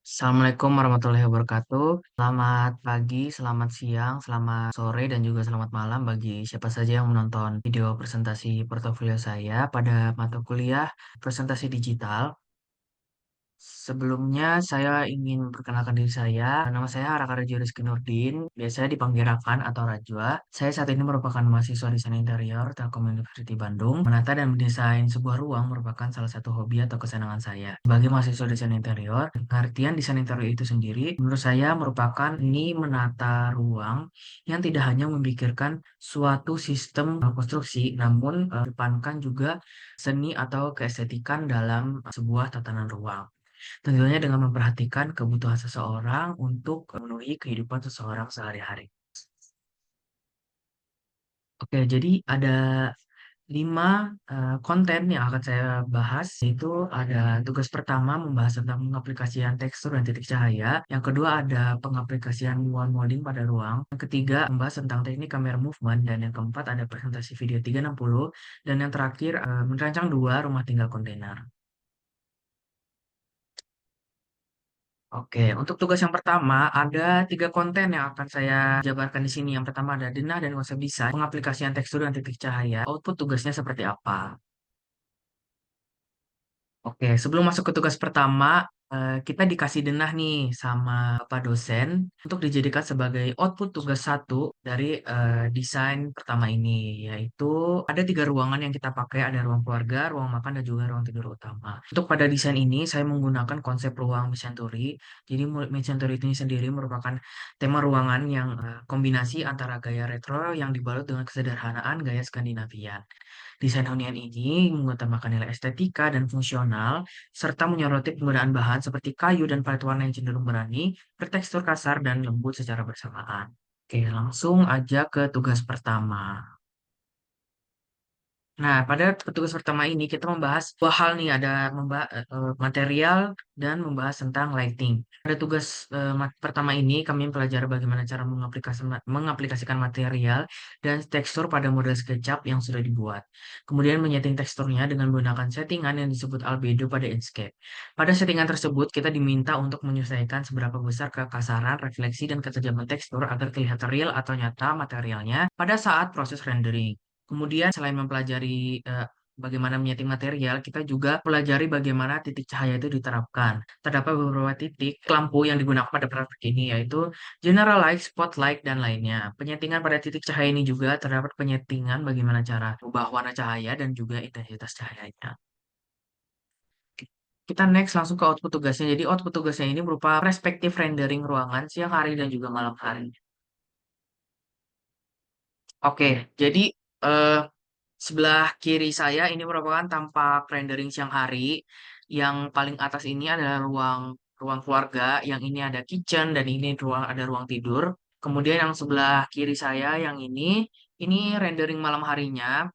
Assalamualaikum warahmatullahi wabarakatuh. Selamat pagi, selamat siang, selamat sore, dan juga selamat malam bagi siapa saja yang menonton video presentasi portofolio saya pada mata kuliah presentasi digital. Sebelumnya, saya ingin memperkenalkan diri saya. Nama saya Haraka Rejo Rizky Nurdin, biasanya dipanggil Rakan atau Rajwa. Saya saat ini merupakan mahasiswa desain interior Telkom University Bandung. Menata dan mendesain sebuah ruang merupakan salah satu hobi atau kesenangan saya. Sebagai mahasiswa desain interior, pengertian desain interior itu sendiri, menurut saya merupakan ini menata ruang yang tidak hanya memikirkan suatu sistem konstruksi, namun depankan juga seni atau keestetikan dalam sebuah tatanan ruang. Tentunya dengan memperhatikan kebutuhan seseorang untuk memenuhi kehidupan seseorang sehari-hari. Oke, jadi ada 5 konten yang akan saya bahas, yaitu ada tugas pertama membahas tentang pengaplikasian tekstur dan titik cahaya. Yang kedua ada pengaplikasian wall molding pada ruang. Yang ketiga membahas tentang teknik kamera movement. Dan yang keempat ada presentasi video 360. Dan yang terakhir merancang dua rumah tinggal kontainer. Oke, untuk tugas yang pertama ada 3 konten yang akan saya jabarkan di sini. Yang pertama ada denah dan konsep desain, pengaplikasian tekstur dan titik cahaya. Output tugasnya seperti apa? Oke, sebelum masuk ke tugas pertama, kita dikasih denah nih sama Pak dosen untuk dijadikan sebagai output tugas satu dari desain pertama ini, yaitu ada 3 ruangan yang kita pakai, ada ruang keluarga, ruang makan, dan juga ruang tidur utama. Untuk pada desain ini, saya menggunakan konsep ruang mid-century. Jadi mid-century ini sendiri merupakan tema ruangan yang kombinasi antara gaya retro yang dibalut dengan kesederhanaan gaya Skandinavia. Desain hunian ini mengutamakan nilai estetika dan fungsional, serta menyoroti penggunaan bahan seperti kayu dan palet warna yang cenderung berani, bertekstur kasar dan lembut secara bersamaan. Oke, langsung aja ke tugas pertama. Nah, pada petugas pertama ini kita membahas dua hal nih, ada material dan membahas tentang lighting. Pada tugas pertama ini kami mempelajari bagaimana cara mengaplikasikan material dan tekstur pada model SketchUp yang sudah dibuat. Kemudian menyeting teksturnya dengan menggunakan settingan yang disebut albedo pada Inkscape. Pada settingan tersebut kita diminta untuk menyesuaikan seberapa besar kekasaran, refleksi, dan ketajaman tekstur agar terlihat real atau nyata materialnya pada saat proses rendering. Kemudian selain mempelajari bagaimana menyeting material, kita juga pelajari bagaimana titik cahaya itu diterapkan. Terdapat beberapa titik lampu yang digunakan pada praktik ini, yaitu general light, spotlight, dan lainnya. Penyetingan pada titik cahaya ini juga terdapat penyetingan bagaimana cara ubah warna cahaya dan juga intensitas cahayanya. Kita next langsung ke output tugasnya. Jadi output tugasnya ini berupa perspektif rendering ruangan siang hari dan juga malam hari. Oke, jadi eh, sebelah kiri saya ini merupakan tampak rendering siang hari. Yang paling atas ini adalah ruang ruang keluarga, yang ini ada kitchen dan ini ada ruang tidur. Kemudian yang sebelah kiri saya yang ini rendering malam harinya.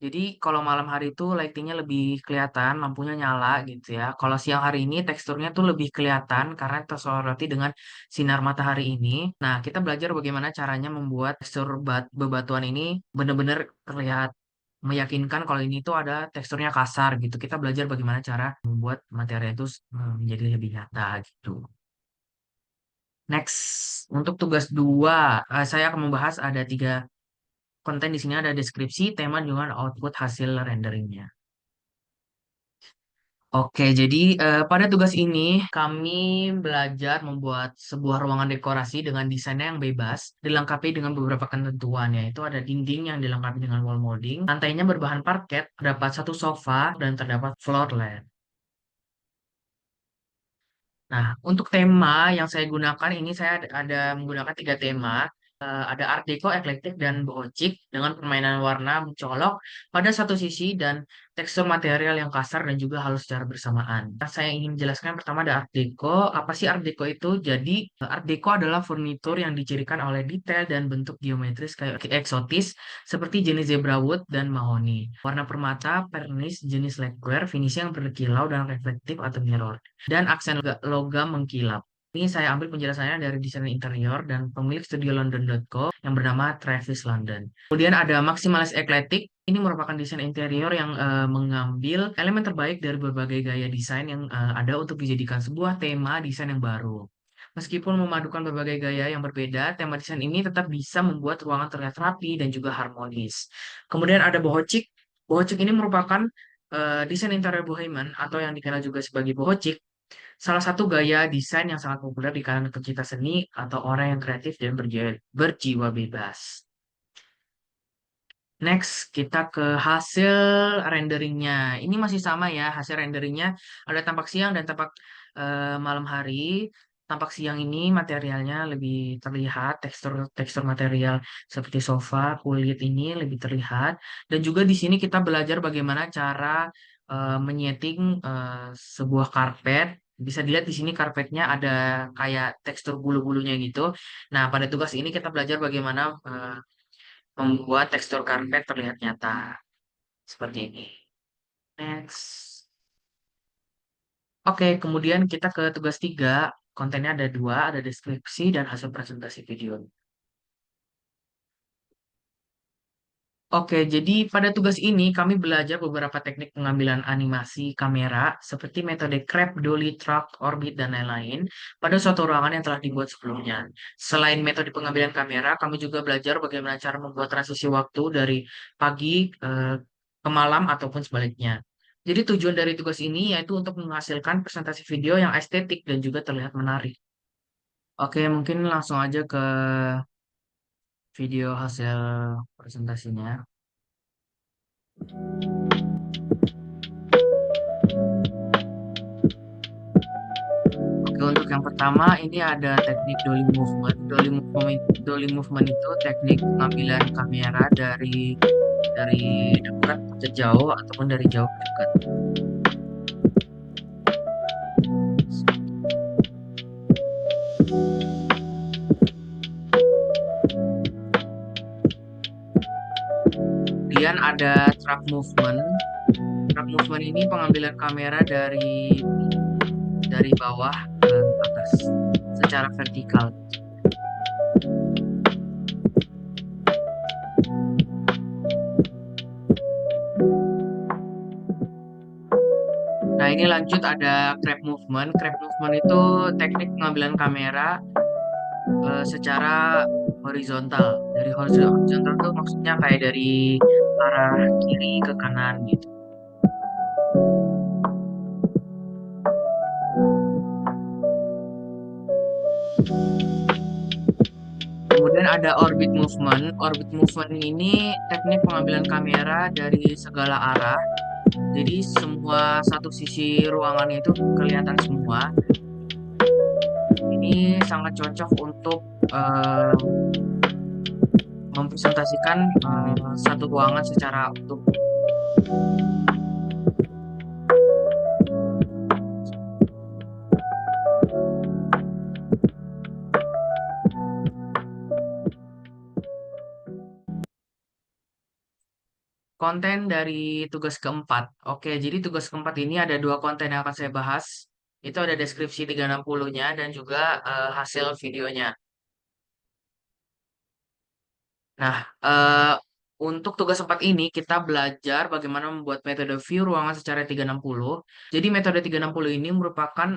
Jadi kalau malam hari itu lightingnya lebih kelihatan, lampunya nyala gitu ya. Kalau siang hari ini teksturnya tuh lebih kelihatan karena tersoroti dengan sinar matahari ini. Nah, kita belajar bagaimana caranya membuat tekstur bebatuan ini benar-benar terlihat meyakinkan kalau ini tuh ada teksturnya kasar gitu. Kita belajar bagaimana cara membuat materi itu menjadi lebih nyata gitu. Next, untuk tugas 2, saya akan membahas ada 3 konten di sini, ada deskripsi, tema, dengan output hasil renderingnya. Oke, jadi pada tugas ini kami belajar membuat sebuah ruangan dekorasi dengan desainnya yang bebas, dilengkapi dengan beberapa ketentuan, yaitu ada dinding yang dilengkapi dengan wall molding, lantainya berbahan parket, terdapat satu sofa, dan terdapat floor lamp. Nah, untuk tema yang saya gunakan ini saya ada menggunakan 3 tema. Ada Art Deco, eklektik, dan bohocik dengan permainan warna mencolok pada satu sisi dan tekstur material yang kasar dan juga halus secara bersamaan. Nah, saya ingin jelaskan pertama ada Art Deco. Apa sih Art Deco itu? Jadi Art Deco adalah furnitur yang dicirikan oleh detail dan bentuk geometris kayak eksotis seperti jenis zebra wood dan mahoni. Warna permata, pernis, jenis lacquer, finishing yang berkilau dan reflektif atau mirror, dan aksen logam mengkilap. Ini saya ambil penjelasannya dari desainer interior dan pemilik studio London.co yang bernama Travis London. Kemudian ada maksimalis ekletik. Ini merupakan desain interior yang mengambil elemen terbaik dari berbagai gaya desain yang ada untuk dijadikan sebuah tema desain yang baru. Meskipun memadukan berbagai gaya yang berbeda, tema desain ini tetap bisa membuat ruangan terlihat rapi dan juga harmonis. Kemudian ada bohocik. Bohocik ini merupakan desain interior bohemian atau yang dikenal juga sebagai bohocik, salah satu gaya desain yang sangat populer di kalangan pecinta seni atau orang yang kreatif dan berjiwa bebas. Next, kita ke hasil renderingnya. Ini masih sama ya, hasil renderingnya ada tampak siang dan tampak malam hari. Tampak siang ini materialnya lebih terlihat, tekstur tekstur material seperti sofa, kulit ini lebih terlihat. Dan juga di sini kita belajar bagaimana cara menyeting sebuah karpet. Bisa dilihat di sini karpetnya ada kayak tekstur bulu-bulunya gitu. Nah, pada tugas ini kita belajar bagaimana membuat tekstur karpet terlihat nyata. Seperti ini. Next. Oke, kemudian kita ke tugas 3. Kontennya ada dua, ada deskripsi dan hasil presentasi video. Oke, jadi pada tugas ini kami belajar beberapa teknik pengambilan animasi kamera seperti metode Crab, Dolly, Track, Orbit, dan lain-lain pada suatu ruangan yang telah dibuat sebelumnya. Selain metode pengambilan kamera, kami juga belajar bagaimana cara membuat transisi waktu dari pagi ke malam ataupun sebaliknya. Jadi tujuan dari tugas ini yaitu untuk menghasilkan presentasi video yang estetik dan juga terlihat menarik. Oke, mungkin langsung aja ke video hasil presentasinya. Oke, untuk yang pertama ini ada teknik dolly movement. Dolly movement itu teknik pengambilan kamera dari dekat ke jauh ataupun dari jauh ke dekat. Kemudian ada track movement. Track movement ini pengambilan kamera dari bawah ke atas secara vertikal. Nah, ini lanjut ada crab movement. Crab movement itu teknik pengambilan kamera secara horizontal. Dari horizontal itu maksudnya kayak dari arah kiri ke kanan gitu. Kemudian ada orbit movement. Orbit movement ini teknik pengambilan kamera dari segala arah. Jadi semua satu sisi ruangannya itu kelihatan semua. Ini sangat cocok untuk eh, mempresentasikan satu ruangan secara utuh. Konten dari tugas keempat. Oke, jadi tugas keempat ini ada dua konten yang akan saya bahas. Itu ada deskripsi 360-nya dan juga hasil videonya. Nah, untuk tugas 4 ini kita belajar bagaimana membuat metode view ruangan secara 360. Jadi metode 360 ini merupakan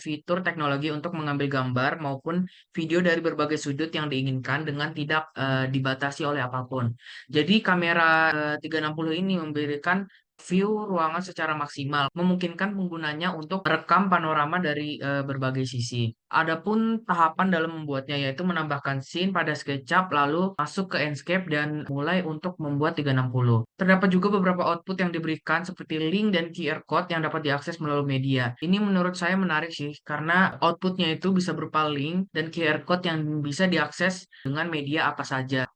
fitur teknologi untuk mengambil gambar maupun video dari berbagai sudut yang diinginkan dengan tidak dibatasi oleh apapun. Jadi kamera 360 ini memberikan view ruangan secara maksimal, memungkinkan penggunanya untuk merekam panorama dari berbagai sisi. Adapun tahapan dalam membuatnya yaitu menambahkan scene pada SketchUp lalu masuk ke Enscape dan mulai untuk membuat 360. Terdapat juga beberapa output yang diberikan seperti link dan QR code yang dapat diakses melalui media. Ini menurut saya menarik sih karena outputnya itu bisa berupa link dan QR code yang bisa diakses dengan media apa saja.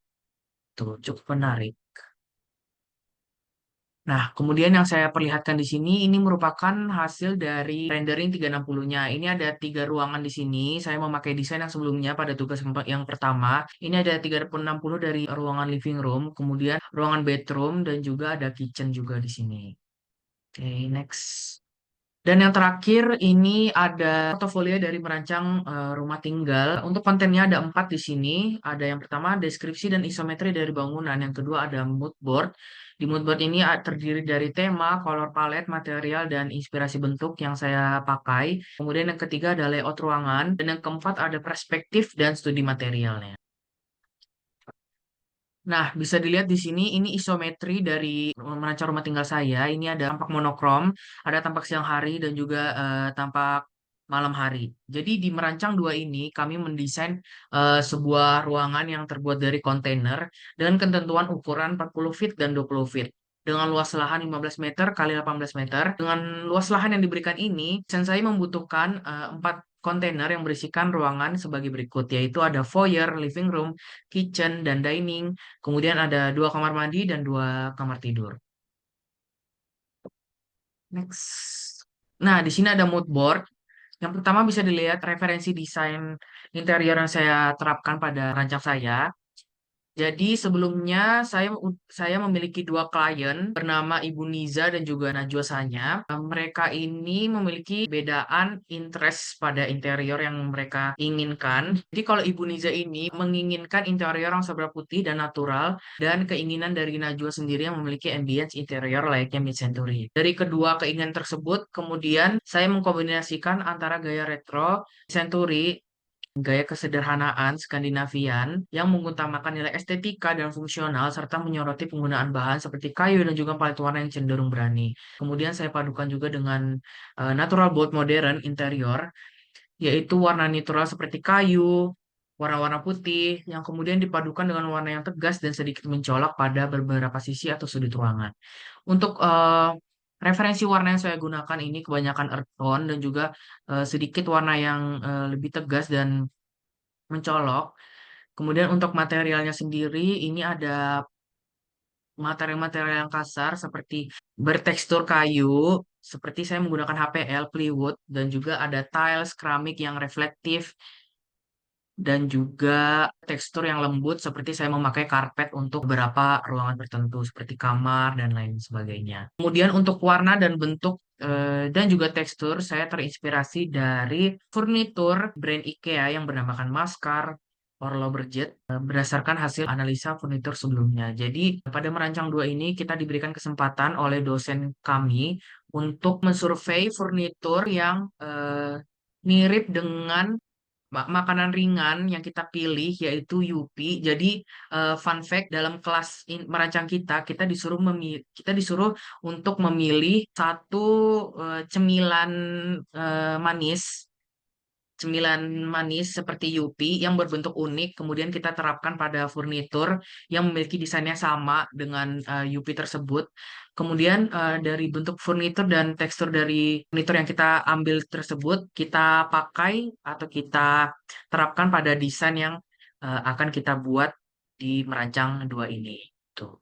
Tuh, cukup menarik. Nah, kemudian yang saya perlihatkan di sini ini merupakan hasil dari rendering 360-nya. Ini ada tiga ruangan di sini. Saya memakai desain yang sebelumnya pada tugas yang pertama. Ini ada 360 dari ruangan living room, kemudian ruangan bedroom dan juga ada kitchen juga di sini. Oke, next. Dan yang terakhir ini ada portofolio dari merancang rumah tinggal. Untuk kontennya ada 4 di sini. Ada yang pertama deskripsi dan isometri dari bangunan. Yang kedua ada mood board. Di mood board ini terdiri dari tema, color palette, material, dan inspirasi bentuk yang saya pakai. Kemudian yang ketiga ada layout ruangan. Dan yang keempat ada perspektif dan studi materialnya. Nah, bisa dilihat di sini ini isometri dari merancang rumah tinggal saya. Ini ada tampak monokrom, ada tampak siang hari dan juga tampak malam hari. Jadi di merancang dua ini kami mendesain sebuah ruangan yang terbuat dari kontainer dengan ketentuan ukuran 40 feet dan 20 feet. Dengan luas lahan 15 meter kali 18 meter. Dengan luas lahan yang diberikan ini, desain saya membutuhkan 4 kontainer yang berisikan ruangan sebagai berikut, yaitu ada foyer, living room, kitchen, dan dining. Kemudian ada 2 kamar mandi dan 2 kamar tidur. Next. Nah, di sini ada mood board. Yang pertama bisa dilihat referensi desain interior yang saya terapkan pada rancang saya. Jadi sebelumnya saya memiliki 2 klien bernama Ibu Niza dan juga Najwa Sanya. Mereka ini memiliki bedaan interest pada interior yang mereka inginkan. Jadi kalau Ibu Niza ini menginginkan interior yang serba putih dan natural, dan keinginan dari Najwa sendiri yang memiliki ambience interior layaknya mid-century. Dari kedua keinginan tersebut, kemudian saya mengkombinasikan antara gaya retro, century, gaya kesederhanaan Skandinavian yang mengutamakan nilai estetika dan fungsional serta menyoroti penggunaan bahan seperti kayu dan juga palet warna yang cenderung berani. Kemudian saya padukan juga dengan natural bold modern interior, yaitu warna natural seperti kayu, warna-warna putih yang kemudian dipadukan dengan warna yang tegas dan sedikit mencolok pada beberapa sisi atau sudut ruangan. Untuk referensi warna yang saya gunakan ini kebanyakan earth tone dan juga sedikit warna yang lebih tegas dan mencolok. Kemudian untuk materialnya sendiri ini ada material-material yang kasar seperti bertekstur kayu, seperti saya menggunakan HPL, plywood, dan juga ada tiles keramik yang reflektif dan juga tekstur yang lembut seperti saya memakai karpet untuk beberapa ruangan tertentu seperti kamar dan lain sebagainya. Kemudian untuk warna dan bentuk dan juga tekstur saya terinspirasi dari furnitur brand IKEA yang bernamakan Maskar Orlo Berjet berdasarkan hasil analisa furnitur sebelumnya. Jadi pada merancang dua ini kita diberikan kesempatan oleh dosen kami untuk mensurvei furnitur yang mirip dengan makanan ringan yang kita pilih yaitu Yupi. Jadi fun fact dalam kelas merancang kita kita disuruh untuk memilih satu cemilan manis, cemilan manis seperti Yupi yang berbentuk unik, kemudian kita terapkan pada furnitur yang memiliki desainnya sama dengan Yupi tersebut. Kemudian dari bentuk furnitur dan tekstur dari furnitur yang kita ambil tersebut, kita pakai atau kita terapkan pada desain yang akan kita buat di merancang dua ini. Tuh.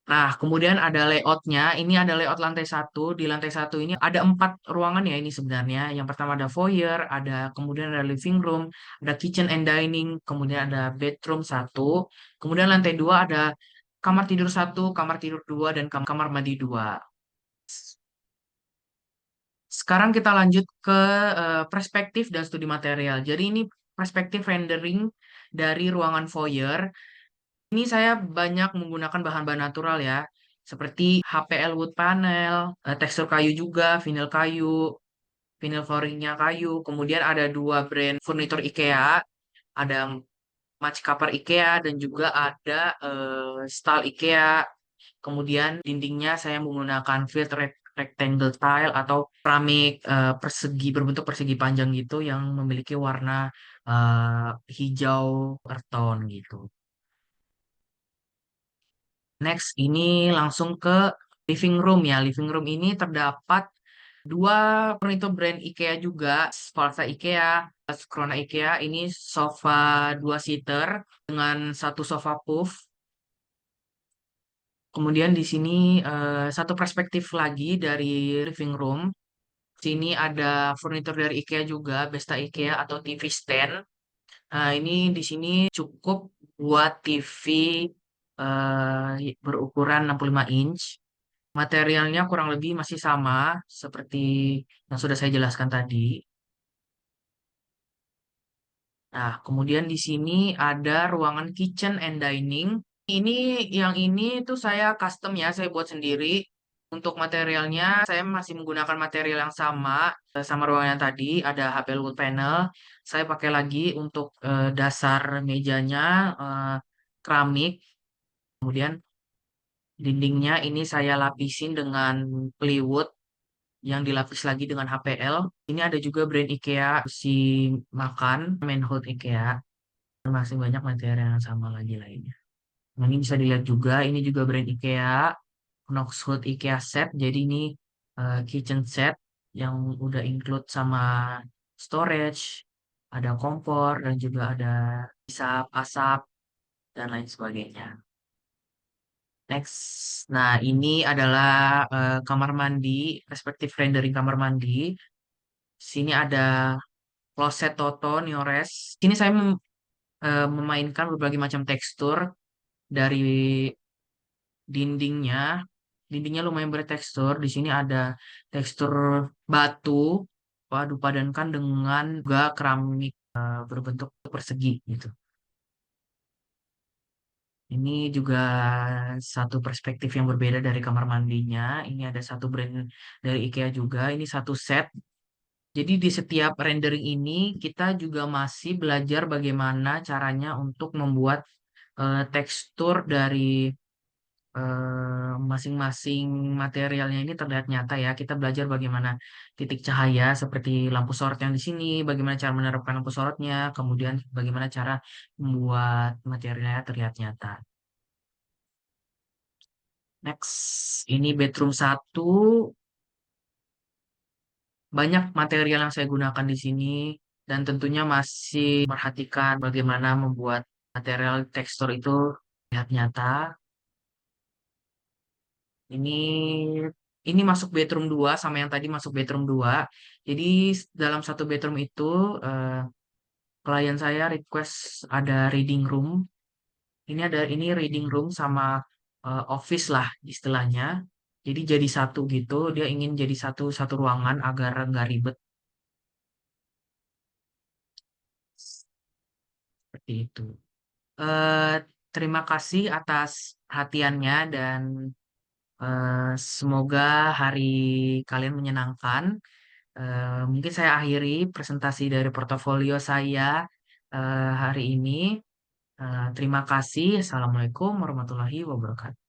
Nah, kemudian ada layoutnya. Ini ada layout lantai satu. Di lantai satu ini ada 4 ruangan ya ini sebenarnya. Yang pertama ada foyer, ada kemudian ada living room, ada kitchen and dining, kemudian ada bedroom satu. Kemudian lantai dua ada kamar tidur satu, kamar tidur dua, dan kamar mandi dua. Sekarang kita lanjut ke perspektif dan studi material. Jadi ini perspektif rendering dari ruangan foyer. Ini saya banyak menggunakan bahan-bahan natural ya, seperti HPL wood panel, tekstur kayu juga, vinyl flooringnya kayu. Kemudian ada 2 brand furnitur IKEA, ada Match Cover IKEA dan juga ada style IKEA. Kemudian dindingnya saya menggunakan rectangle tile atau keramik persegi berbentuk persegi panjang gitu yang memiliki warna hijau earth tone gitu. Next, ini langsung ke living room ya. Living room ini terdapat 2 furnitur brand IKEA juga, Sforza IKEA, Krona IKEA. Ini sofa 2 seater dengan satu sofa puff. Kemudian di sini satu perspektif lagi dari living room. Sini ada furnitur dari IKEA juga, Besta IKEA atau TV stand. Nah, ini di sini cukup buat TV berukuran 65 inch. Materialnya kurang lebih masih sama seperti yang sudah saya jelaskan tadi. Nah, kemudian di sini ada ruangan kitchen and dining. Ini yang ini tuh saya custom ya, saya buat sendiri. Untuk materialnya saya masih menggunakan material yang sama sama ruangan yang tadi, ada HP wood panel. Saya pakai lagi untuk dasar mejanya keramik. Kemudian dindingnya ini saya lapisin dengan plywood yang dilapis lagi dengan HPL. Ini ada juga brand IKEA si makan, Manhood IKEA. Masih banyak material yang sama lagi lainnya. Nah, ini bisa dilihat juga, ini juga brand IKEA, Knoxwood IKEA set. Jadi ini kitchen set yang udah include sama storage, ada kompor, dan juga ada isap, asap, dan lain sebagainya. Next, nah ini adalah kamar mandi, perspektif rendering kamar mandi. Sini ada kloset Toto Niores. Sini saya memainkan berbagai macam tekstur dari dindingnya. Dindingnya lumayan bertekstur. Di sini ada tekstur batu, padu padankan dengan juga keramik berbentuk persegi gitu. Ini juga satu perspektif yang berbeda dari kamar mandinya. Ini ada satu brand dari IKEA juga. Ini satu set. Jadi di setiap rendering ini kita juga masih belajar bagaimana caranya untuk membuat tekstur dari masing-masing materialnya ini terlihat nyata ya. Kita belajar bagaimana titik cahaya seperti lampu sorot yang di sini, bagaimana cara menerapkan lampu sorotnya, kemudian bagaimana cara membuat materialnya terlihat nyata. Next, ini bedroom satu. Banyak material yang saya gunakan di sini dan tentunya masih memperhatikan bagaimana membuat material tekstur itu terlihat nyata. Ini ini masuk bedroom 2 sama yang tadi masuk bedroom 2. Jadi dalam satu bedroom itu eh, klien saya request ada reading room. Ini reading room sama office lah istilahnya. Jadi satu gitu. Dia ingin jadi satu satu ruangan agar nggak ribet seperti itu. Eh, Terima kasih atas perhatiannya dan semoga hari kalian menyenangkan. Mungkin saya akhiri presentasi dari portofolio saya hari ini. Terima kasih. Assalamualaikum warahmatullahi wabarakatuh.